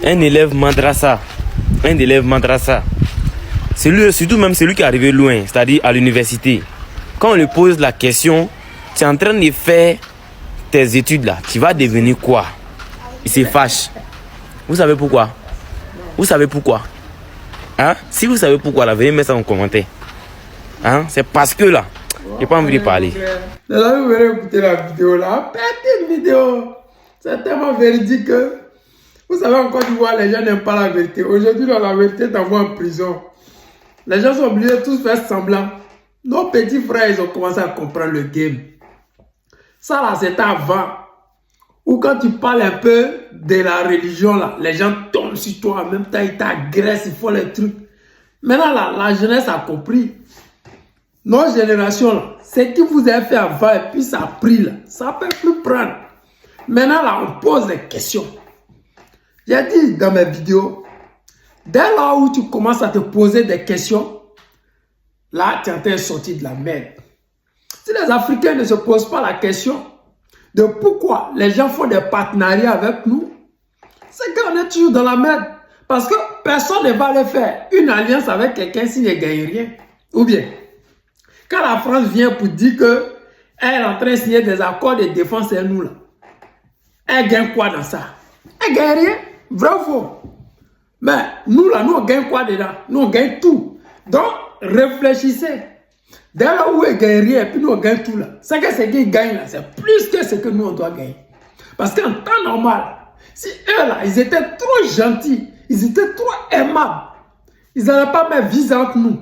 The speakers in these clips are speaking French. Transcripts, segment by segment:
un élève madrasa, surtout même celui qui est arrivé loin, c'est-à-dire à l'université, quand on lui pose la question, tu es en train de faire tes études là, tu vas devenir quoi? Il se fâche. Vous savez pourquoi? Hein? Si vous savez pourquoi, là, venez mettre ça en commentaire. Hein? C'est parce que là, j'ai pas envie de parler. Les amis, vous venez écouter la vidéo là. Petite vidéo. C'est tellement véridique que vous savez, en Côte d'Ivoire, les gens n'aiment pas la vérité. Aujourd'hui, la vérité t'envoie en prison. Les gens sont obligés de tous faire semblant. Nos petits frères, ils ont commencé à comprendre le game. Ça là, c'était avant. Ou quand tu parles un peu de la religion, là, les gens tombent sur toi, en même temps, ils t'agressent, ils font les trucs. Maintenant, là, la jeunesse a compris. Nos générations, là, ce qui vous avez fait avant, et puis ça a pris, là, ça ne peut plus prendre. Maintenant, là, on pose des questions. J'ai dit dans mes vidéos, dès là où tu commences à te poser des questions, là, tu es en train de sortir de la merde. Si les Africains ne se posent pas la question de pourquoi les gens font des partenariats avec nous, c'est qu'on est toujours dans la merde. Parce que personne ne va aller faire une alliance avec quelqu'un s'il ne gagne rien. Ou bien, quand la France vient pour dire qu'elle est en train de signer des accords de défense et nous là, elle gagne quoi dans ça? Elle gagne rien. Vrai ou faux? Mais nous là, nous on gagne quoi dedans? Nous on gagne tout. Donc, réfléchissez. Dès là où elle gagne rien, puis nous on gagne tout là. C'est que ce qu'ils gagnent là, c'est plus que ce que nous on doit gagner. Parce qu'en temps normal, si eux là, ils étaient trop gentils, ils étaient trop aimables, ils n'allaient pas mettre visa entre nous.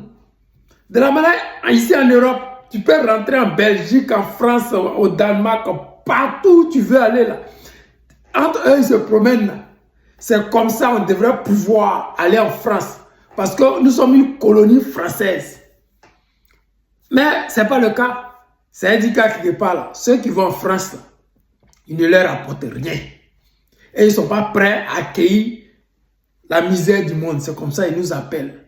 De la manière, ici en Europe, tu peux rentrer en Belgique, en France, au Danemark, partout où tu veux aller là. Entre eux, ils se promènent là. C'est comme ça on devrait pouvoir aller en France. Parce que nous sommes une colonie française. Mais ce n'est pas le cas. C'est un indicat quelque part là. Ceux qui vont en France, là, ils ne leur apportent rien. Et ils ne sont pas prêts à accueillir la misère du monde. C'est comme ça qu'ils nous appellent.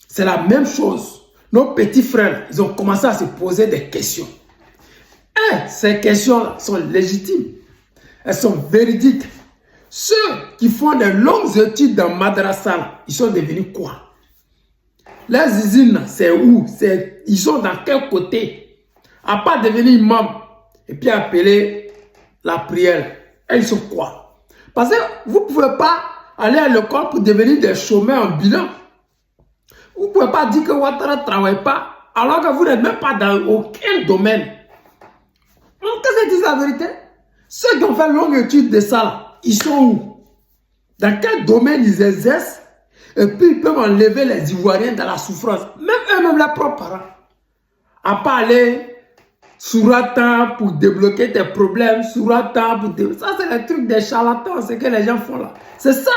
C'est la même chose. Nos petits frères, ils ont commencé à se poser des questions. Et ces questions-là sont légitimes. Elles sont véridiques. Ceux qui font des longues études dans Madrasa, ils sont devenus quoi? Les usines, c'est où? Ils sont dans quel côté? À part devenir imam et puis appeler la prière. Et ils sont quoi? Parce que vous ne pouvez pas aller à l'école pour devenir des chômeurs en bilan. Vous ne pouvez pas dire que Ouattara ne travaille pas alors que vous n'êtes même pas dans aucun domaine. Qu'est-ce que c'est la vérité? Ceux qui ont fait longue étude de ça, là, ils sont où? Dans quel domaine ils exercent? Et puis ils peuvent enlever les Ivoiriens dans la souffrance. Même eux-mêmes, leurs propres parents. À pas aller sur un temps pour débloquer tes problèmes, sur un temps pour débloquer. Ça, c'est le truc des charlatans, c'est que les gens font là. C'est ça.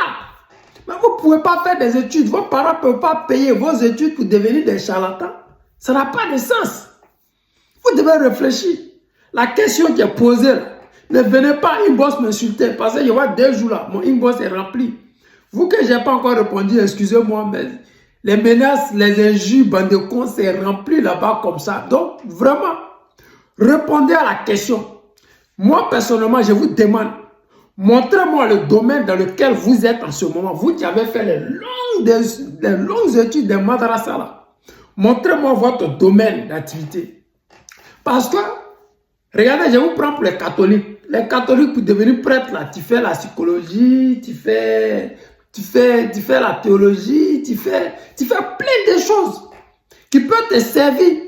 Mais vous ne pouvez pas faire des études. Vos parents ne peuvent pas payer vos études pour devenir des charlatans. Ça n'a pas de sens. Vous devez réfléchir. La question qui est posée là, ne venez pas inbox m'insulter parce qu'il y aura 2 jours là, mon inbox est rempli. Vous que je n'ai pas encore répondu, excusez-moi, mais les menaces, les injures, bande de cons, c'est rempli là-bas comme ça. Donc, vraiment, répondez à la question. Moi, personnellement, je vous demande, montrez-moi le domaine dans lequel vous êtes en ce moment. Vous qui avez fait les longues études de Madrasa là. Montrez-moi votre domaine d'activité. Parce que, regardez, je vous prends pour les catholiques. Les catholiques, pour devenir prêtre, là, tu fais la psychologie, tu fais la théologie, tu fais plein de choses qui peuvent te servir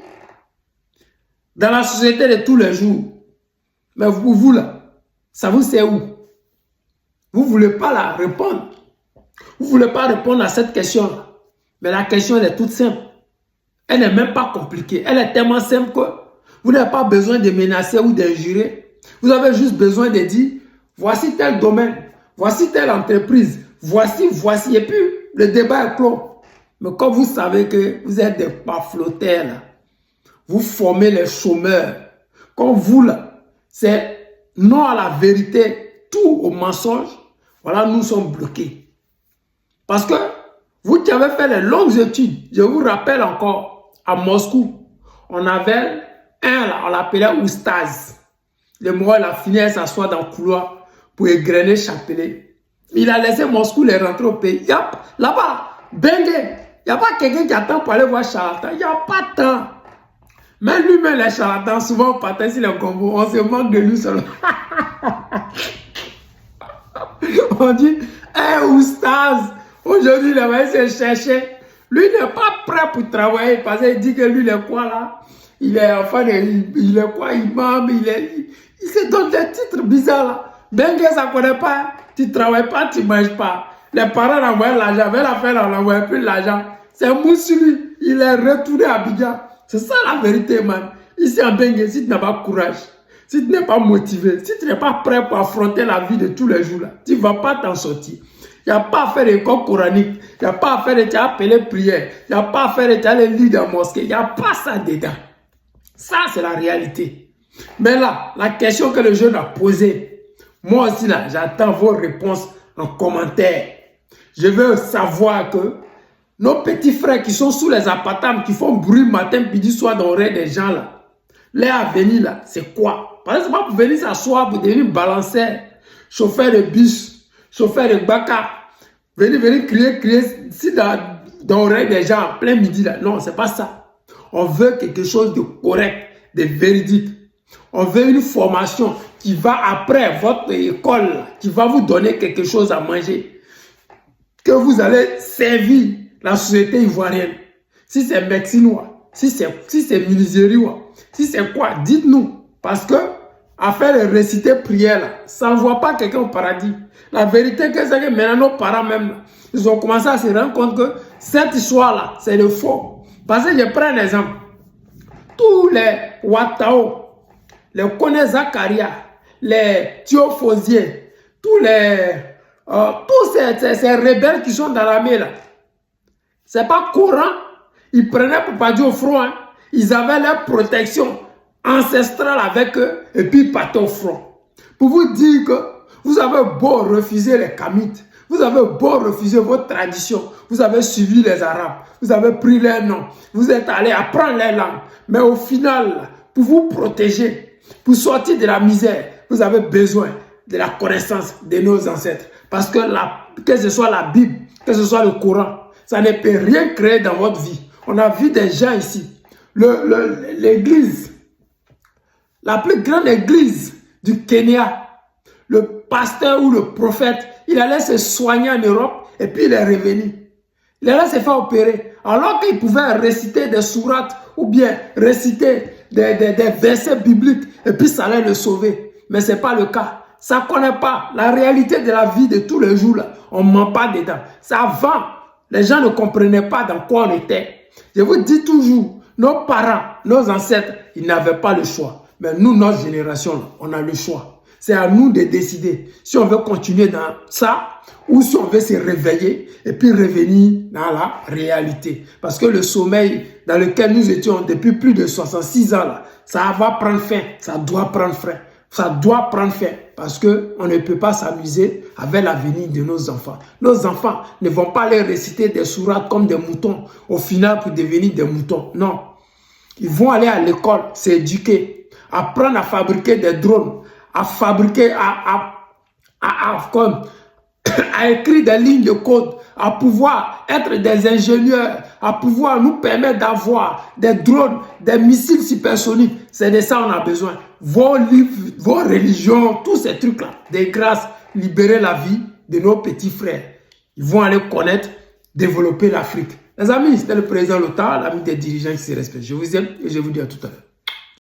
dans la société de tous les jours. Mais vous là, ça vous sert où? Vous ne voulez pas la répondre. Vous ne voulez pas répondre à cette question-là. Mais la question, elle est toute simple. Elle n'est même pas compliquée. Elle est tellement simple que vous n'avez pas besoin de menacer ou d'injurer. Vous avez juste besoin de dire, voici tel domaine, voici telle entreprise, voici, et puis le débat est clos. Mais comme vous savez que vous êtes des paflotteurs, là, vous formez les chômeurs. Comme vous, là, c'est non à la vérité, tout au mensonge. Voilà, nous sommes bloqués. Parce que vous qui avez fait les longues études, je vous rappelle encore, à Moscou, on avait un là, on l'appelait Oustaz. Le mois, il a fini à s'asseoir dans le couloir pour égrener chapelet. Il a laissé Moscou, il est rentré au pays. Là-bas, Bengue, il n'y a pas quelqu'un qui attend pour aller voir charlatan. Il n'y a pas de temps. Même lui-même, les charlatans, souvent, on partait sur le Congo. On se manque de lui seulement. On dit, hey, Oustaz, aujourd'hui, il va essayer de chercher. Lui n'est pas prêt pour travailler parce qu'il dit que lui, il est quoi là? Il est enfin, il est quoi, imam, il se donne des titres bizarres là. Bengue, ça ne connaît pas. Tu ne travailles pas, tu ne manges pas. Les parents l'envoyaient l'argent, avec la fin, on n'envoyait plus l'argent. C'est Moussouli, il est retourné à Abidjan. C'est ça la vérité, man. Ici en Bengue, si tu n'as pas courage, si tu n'es pas motivé, si tu n'es pas prêt pour affronter la vie de tous les jours, là, tu ne vas pas t'en sortir. Il n'y a pas à faire d'école coranique, il n'y a pas à faire de appeler prière, il n'y a pas à faire de aller lire dans la mosquée, il n'y a pas ça dedans. Ça, c'est la réalité. Mais là, la question que le jeune a posée, moi aussi, là, j'attends vos réponses en commentaire. Je veux savoir que nos petits frères qui sont sous les appartements, qui font bruit matin, midi, soir dans l'oreille des gens, là, leur avenir, là, c'est quoi? Parce que c'est pas pour venir s'asseoir, pour devenir balanceur, chauffeur de bus, chauffeur de baka, venir crier si dans l'oreille des gens, en plein midi, là. Non, c'est pas ça. On veut quelque chose de correct, de véridique. On veut une formation qui va après votre école, qui va vous donner quelque chose à manger. Que vous allez servir la société ivoirienne. Si c'est mexinois, si c'est minisériois, si c'est quoi, dites-nous. Parce que, à faire les réciter prières, là, ça n'envoie pas quelqu'un au paradis. La vérité, c'est que maintenant, nos parents même, ils ont commencé à se rendre compte que cette histoire-là, c'est le faux. Parce que je prends un exemple. Tous les Watao, les Kone Zakaria, les Thiofosiers, tous ces rebelles qui sont dans l'armée là, c'est pas courant. Ils prenaient pour pas dire au front. Hein. Ils avaient leur protection ancestrale avec eux et puis ils partaient au front. Pour vous dire que vous avez beau refuser les Kamites, vous avez beau refuser votre tradition, vous avez suivi les Arabes, vous avez pris leur nom, vous êtes allé apprendre leur langue. Mais au final, pour vous protéger, pour sortir de la misère, vous avez besoin de la connaissance de nos ancêtres. Parce que que ce soit la Bible, que ce soit le Coran, ça ne peut rien créer dans votre vie. On a vu des gens ici. L'église, la plus grande église du Kenya, le pasteur ou le prophète, il allait se soigner en Europe et puis il est revenu. Il allait se faire opérer. Alors qu'il pouvait réciter des sourates ou bien réciter des versets bibliques et puis ça allait le sauver. Mais ce n'est pas le cas. Ça ne connaît pas la réalité de la vie de tous les jours. Là. On ne ment pas dedans. Ça avant, les gens ne comprenaient pas dans quoi on était. Je vous dis toujours, nos parents, nos ancêtres, ils n'avaient pas le choix. Mais nous, notre génération, on a le choix. C'est à nous de décider si on veut continuer dans ça ou si on veut se réveiller et puis revenir dans la réalité. Parce que le sommeil dans lequel nous étions depuis plus de 66 ans, là, ça va prendre fin, ça doit prendre fin. Ça doit prendre fin parce qu'on ne peut pas s'amuser avec l'avenir de nos enfants. Nos enfants ne vont pas les réciter des sourates comme des moutons au final pour devenir des moutons. Non. Ils vont aller à l'école, s'éduquer, apprendre à fabriquer des drones, à fabriquer, à écrire des lignes de code, à pouvoir être des ingénieurs, à pouvoir nous permettre d'avoir des drones, des missiles supersoniques. C'est de ça qu'on a besoin. Vos livres, vos religions, tous ces trucs-là, de grâce, libérer la vie de nos petits frères. Ils vont aller connaître, développer l'Afrique. Les amis, c'était le président Lothar, l'ami des dirigeants qui se respectent. Je vous aime et je vous dis à tout à l'heure.